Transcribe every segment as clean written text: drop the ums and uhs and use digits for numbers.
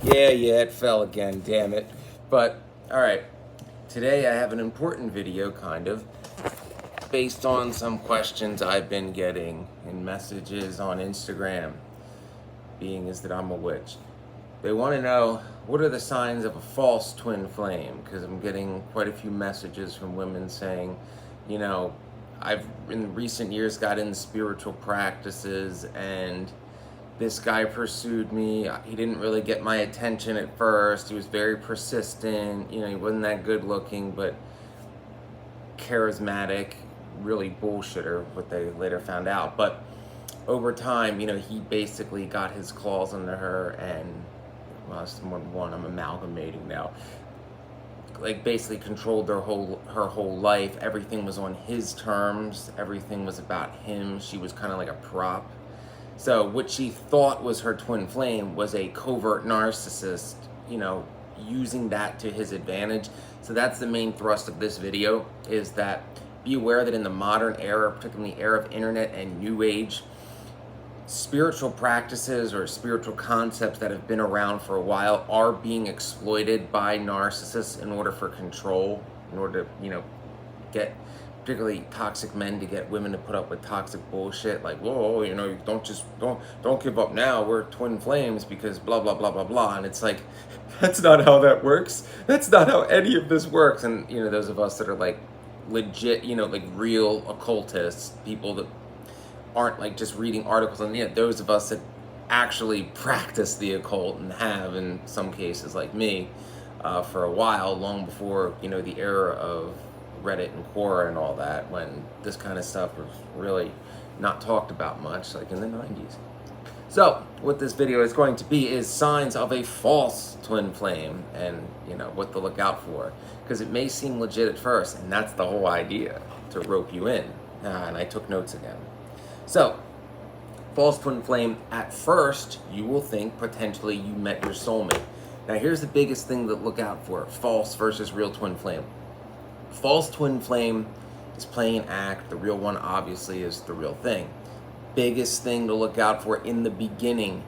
Yeah, it fell again, damn it. But, alright, today I have an important video, kind of, based on some questions I've been getting in messages on Instagram, being is that I'm a witch. They want to know, what are the signs of a false twin flame? Because I'm getting quite a few messages from women saying, you know, I've in recent years got into spiritual practices and this guy pursued me. He didn't really get my attention at first. He was very persistent. You know, he wasn't that good looking, but charismatic, really bullshitter, what they later found out. But over time, you know, he basically got his claws under her and, well, it's more than one, I'm amalgamating now. Like basically controlled her whole life. Everything was on his terms. Everything was about him. She was kind of like a prop. So what she thought was her twin flame was a covert narcissist, you know, using that to his advantage. So that's the main thrust of this video, is that be aware that in the modern era, particularly the era of internet and new age, spiritual practices or spiritual concepts that have been around for a while are being exploited by narcissists in order for control, in order to, you know, get particularly toxic men to get women to put up with toxic bullshit like, whoa, you know, don't give up now, we're twin flames because blah blah blah blah blah. And it's like, that's not how that works. That's not how any of this works. And you know, those of us that are like legit, you know, like real occultists, people that aren't like just reading articles on the internet, those of us that actually practice the occult and have, in some cases like me, for a while, long before, you know, the era of Reddit and Quora and all that, when this kind of stuff was really not talked about much, like in the 90s. So what this video is going to be is signs of a false twin flame, and you know what to look out for, because it may seem legit at first, and that's the whole idea, to rope you in. And I took notes again. So false twin flame, at first you will think potentially you met your soulmate. Now here's the biggest thing to look out for: false versus real twin flame. False twin flame is playing an act. The real one obviously is the real thing. Biggest thing to look out for in the beginning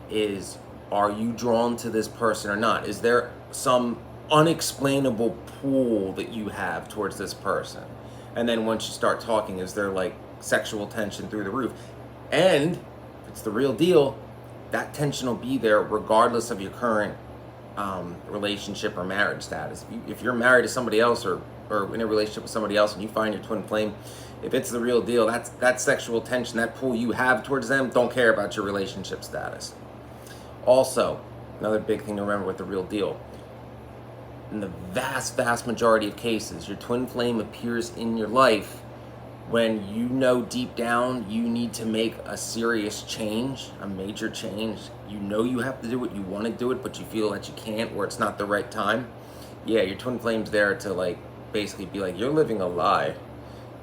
is, are you drawn to this person or not? Is there some unexplainable pull that you have towards this person? And then once you start talking, is there like sexual tension through the roof? And if it's the real deal, that tension will be there regardless of your current relationship or marriage status. If you're married to somebody else or in a relationship with somebody else and you find your twin flame, if it's the real deal, that sexual tension, that pull you have towards them, don't care about your relationship status. Also, another big thing to remember with the real deal, in the vast majority of cases, your twin flame appears in your life when you know deep down you need to make a serious change, a major change. You know you have to do it, you want to do it, but you feel that you can't, or it's not the right time. Yeah, your twin flame's there to like basically be like, you're living a lie.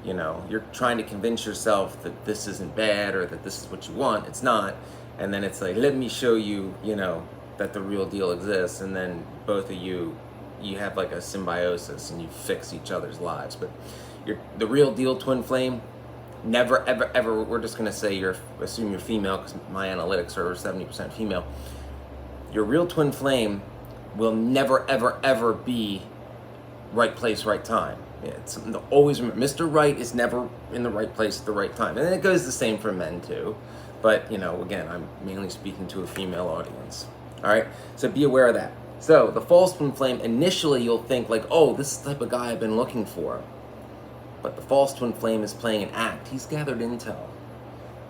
You know, you're trying to convince yourself that this isn't bad or that this is what you want. It's not. And then it's like, let me show you, you know, that the real deal exists. And then both of you have like a symbiosis and you fix each other's lives. But the real deal twin flame, never ever, we're just gonna say assume you're female because my analytics are 70% female. Your real twin flame will never ever be right place, right time. Yeah, it's something to always remember. Mr. Right is never in the right place at the right time. And it goes the same for men too. But, you know, again, I'm mainly speaking to a female audience. All right, so be aware of that. So the false twin flame, initially you'll think like, oh, this is the type of guy I've been looking for. But the false twin flame is playing an act. He's gathered intel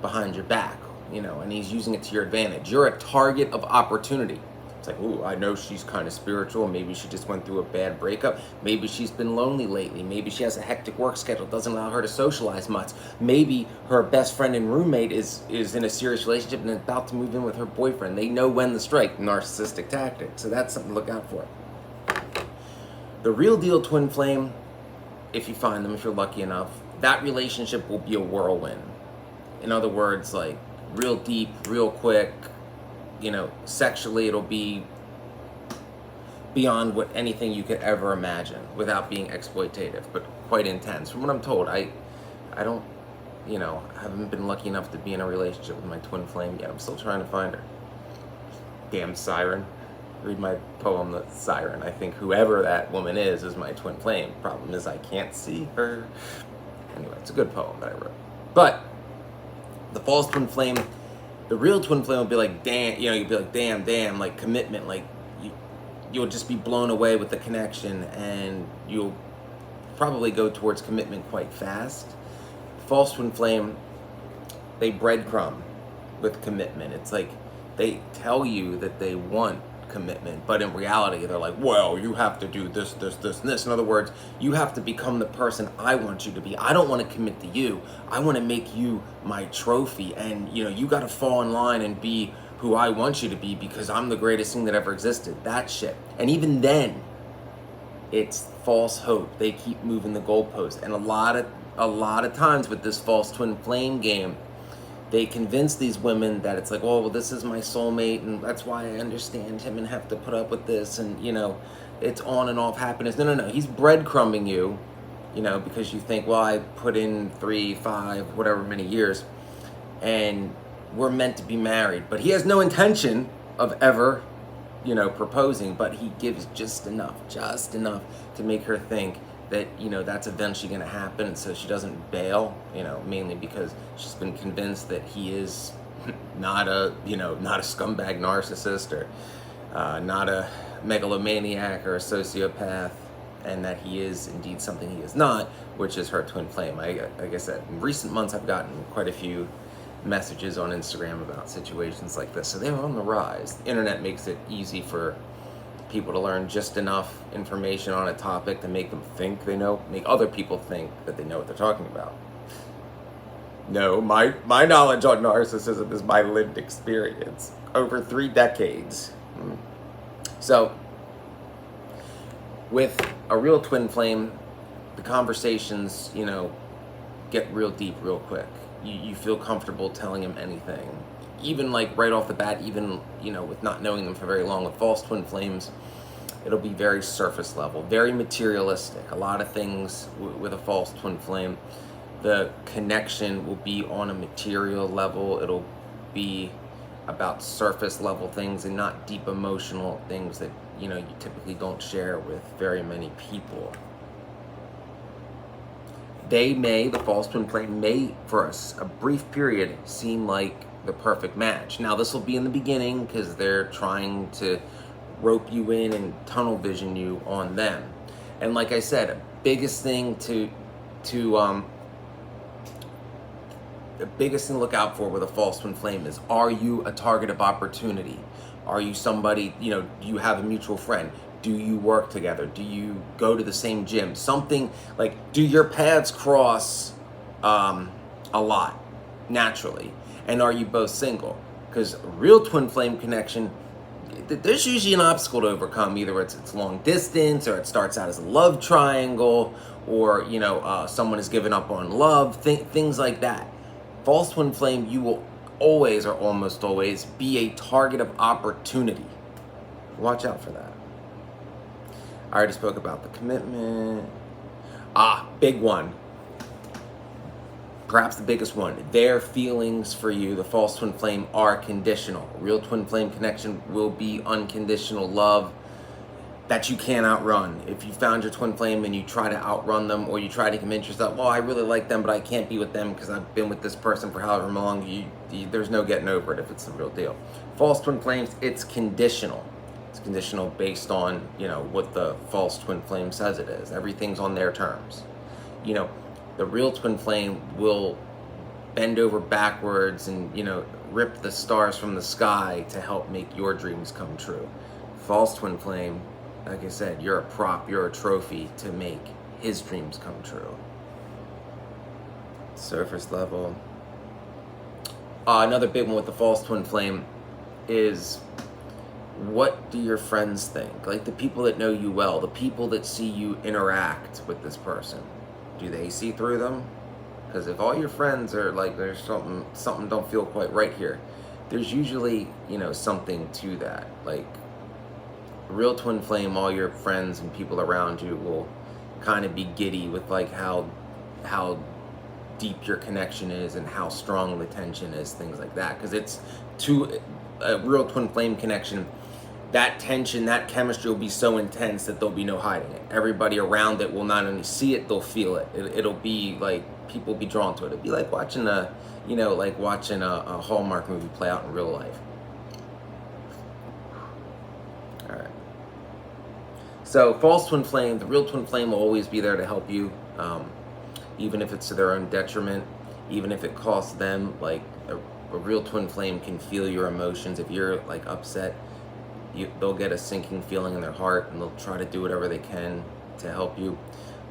behind your back, you know, and he's using it to your advantage. You're a target of opportunity. It's like, ooh, I know she's kind of spiritual. Maybe she just went through a bad breakup. Maybe she's been lonely lately. Maybe she has a hectic work schedule, doesn't allow her to socialize much. Maybe her best friend and roommate is in a serious relationship and about to move in with her boyfriend. They know when to strike. Narcissistic tactic. So that's something to look out for. The real deal twin flame, if you find them, if you're lucky enough, that relationship will be a whirlwind. In other words, like real deep, real quick, you know, sexually it'll be beyond what anything you could ever imagine without being exploitative, but quite intense. From what I'm told, I don't, you know, haven't been lucky enough to be in a relationship with my twin flame yet. I'm still trying to find her. Damn siren. read my poem, The Siren. I think whoever that woman is my twin flame. Problem is I can't see her. Anyway, it's a good poem that I wrote. But the false twin flame, the real twin flame will be like, damn, you'd be like, damn, like commitment, like you'll just be blown away with the connection, and you'll probably go towards commitment quite fast. False twin flame, they breadcrumb with commitment. It's like they tell you that they want commitment, but in reality they're like, well, you have to do this and this. In other words, you have to become the person I want you to be. I don't want to commit to you. I want to make you my trophy, and you got to fall in line and be who I want you to be, because I'm the greatest thing that ever existed. That shit. And even then, it's false hope. They keep moving the goalpost, and a lot of times with this false twin flame game, they convince these women that it's like, oh, well, this is my soulmate, and that's why I understand him and have to put up with this, and it's on and off happiness. No. He's breadcrumbing you, because you think, well, I put in 3, 5, whatever many years, and we're meant to be married. But he has no intention of ever, proposing, but he gives just enough to make her think that that's eventually going to happen, and so she doesn't bail, mainly because she's been convinced that he is not a scumbag narcissist, or not a megalomaniac or a sociopath, and that he is indeed something he is not, which is her twin flame. Like I said, in recent months I've gotten quite a few messages on Instagram about situations like this, so they're on the rise. The internet makes it easy for people to learn just enough information on a topic to make them think they know, make other people think that they know what they're talking about. No, my knowledge on narcissism is my lived experience over 3 decades. So with a real twin flame, the conversations, get real deep real quick. You feel comfortable telling him anything. Even like right off the bat, even, with not knowing them for very long, with false twin flames, it'll be very surface level, very materialistic. A lot of things with a false twin flame, the connection will be on a material level. It'll be about surface level things and not deep emotional things that, you typically don't share with very many people. The false twin flame may, for us, a brief period, seem like the perfect match. Now, this will be in the beginning because they're trying to rope you in and tunnel vision you on them. And like I said, the biggest thing to look out for with a false twin flame is, are you a target of opportunity? Are you somebody, do you have a mutual friend? Do you work together? Do you go to the same gym? Something like, do your paths cross a lot naturally? And are you both single? Because real twin flame connection, there's usually an obstacle to overcome. Either it's long distance, or it starts out as a love triangle, or someone has given up on love, things like that. False twin flame, you will always, or almost always, be a target of opportunity. Watch out for that. I already spoke about the commitment. Big one. Perhaps the biggest one. Their feelings for you, the false twin flame, are conditional. Real twin flame connection will be unconditional love that you can't outrun. If you found your twin flame and you try to outrun them, or you try to convince yourself, well, I really like them, but I can't be with them because I've been with this person for however long, there's no getting over it if it's the real deal. False twin flames, it's conditional. It's conditional based on, what the false twin flame says it is. Everything's on their terms. The real twin flame will bend over backwards and, rip the stars from the sky to help make your dreams come true. False twin flame, like I said, you're a prop, you're a trophy to make his dreams come true. Surface level. Another big one with the false twin flame is, what do your friends think? Like the people that know you well, the people that see you interact with this person. Do they see through them? Because if all your friends are like, there's something don't feel quite right here, there's usually, something to that. Like real twin flame, all your friends and people around you will kind of be giddy with like how deep your connection is and how strong the tension is, things like that. Because it's a real twin flame connection that tension, that chemistry will be so intense that there'll be no hiding it. Everybody around it will not only see it, they'll feel it. It'll be like, people will be drawn to it. It'll be like watching like watching a Hallmark movie play out in real life. All right. So false twin flame, the real twin flame will always be there to help you, even if it's to their own detriment, even if it costs them. Like a real twin flame can feel your emotions. If you're like upset, they'll get a sinking feeling in their heart, and they'll try to do whatever they can to help you.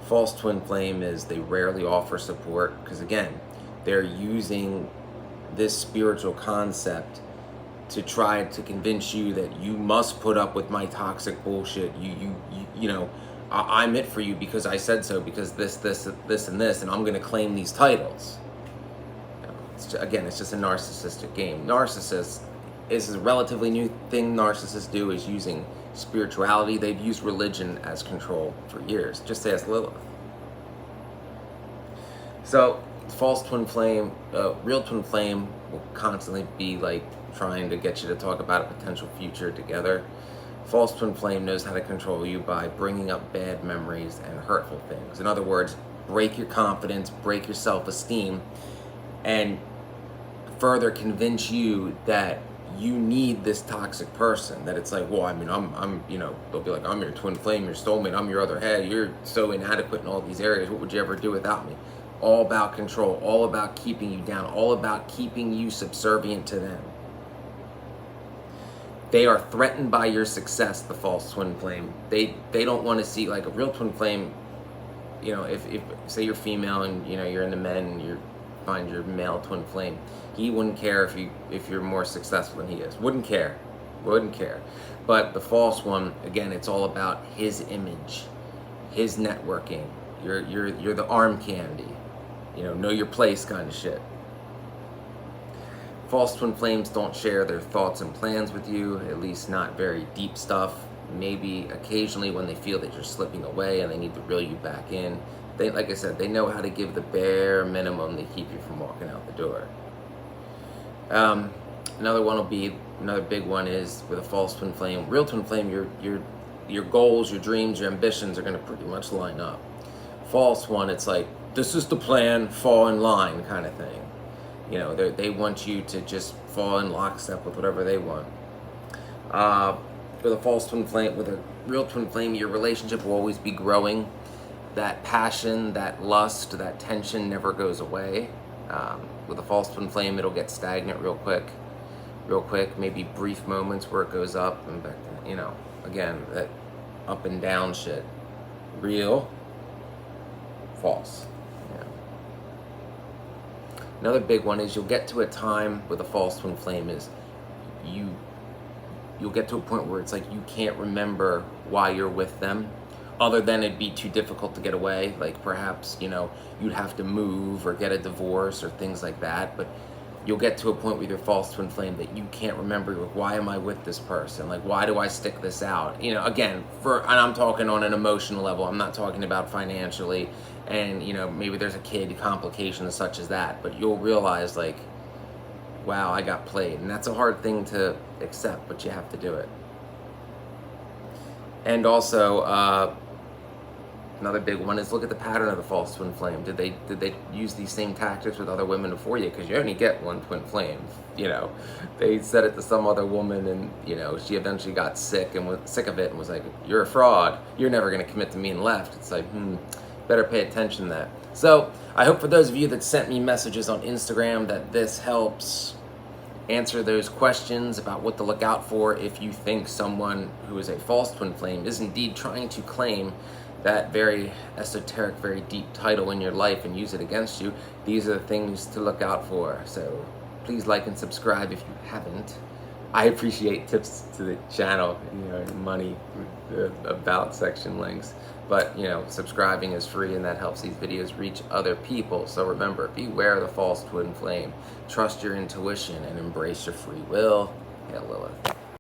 False twin flame is they rarely offer support, because again, they're using this spiritual concept to try to convince you that you must put up with my toxic bullshit. You know, I'm it for you because I said so, because this, and this, and I'm going to claim these titles. Again, it's just a narcissistic game. Narcissists is a relatively new thing narcissists do, is using spirituality. They've used religion as control for years. Just ask Lilith. So false twin flame, real twin flame will constantly be like trying to get you to talk about a potential future together. False twin flame knows how to control you by bringing up bad memories and hurtful things. In other words, break your confidence, break your self-esteem, and further convince you that you need this toxic person. That it's like, well, I mean, I'm, you know, they'll be like, I'm your twin flame, your soulmate, I'm your other half, you're so inadequate in all these areas, what would you ever do without me? All about control, all about keeping you down, all about keeping you subservient to them. They are threatened by your success, the false twin flame. They don't want to see, like a real twin flame, you know, if say you're female and, you know, you're into men and you find your male twin flame, he wouldn't care if you're more successful than he is. Wouldn't care. But the false one, again, it's all about his image, his networking. You're the arm candy, you know your place kind of shit. False twin flames don't share their thoughts and plans with you, at least not very deep stuff. Maybe occasionally when they feel that you're slipping away and they need to reel you back in. They, like I said, they know how to give the bare minimum to keep you from walking out the door. Another big one is with a false twin flame. Real twin flame, your goals, your dreams, your ambitions are going to pretty much line up. False one, it's like, this is the plan, fall in line kind of thing. You know, they want you to just fall in lockstep with whatever they want. With a false twin flame, with a real twin flame, your relationship will always be growing. That passion, that lust, that tension never goes away. With a false twin flame, it'll get stagnant real quick. Maybe brief moments where it goes up and back to, you know, again, that up and down shit. Real, false. Yeah. Another big one is you'll get to a time with a false twin flame is you'll get to a point where it's like you can't remember why you're with them, other than it'd be too difficult to get away. Like perhaps, you know, you'd have to move or get a divorce or things like that. But you'll get to a point with your false twin flame that you can't remember, like, why am I with this person? Like, why do I stick this out? You know, again, and I'm talking on an emotional level. I'm not talking about financially. And, you know, maybe there's a kid complications such as that. But you'll realize, like, wow, I got played. And that's a hard thing to accept, but you have to do it. And also, another big one is look at the pattern of the false twin flame. Did they use these same tactics with other women before you? Because you only get one twin flame. You know, they said it to some other woman, and you know she eventually got sick and was sick of it and was like, "You're a fraud. You're never going to commit to me," and left. It's like, better pay attention to that. So I hope for those of you that sent me messages on Instagram that this helps answer those questions about what to look out for if you think someone who is a false twin flame is indeed trying to claim that very esoteric, very deep title in your life and use it against you. These are the things to look out for. So please like and subscribe if you haven't. I appreciate tips to the channel, you know, money, the about section links. But, you know, subscribing is free and that helps these videos reach other people. So remember, beware of the false twin flame. Trust your intuition and embrace your free will. Hail Lilith.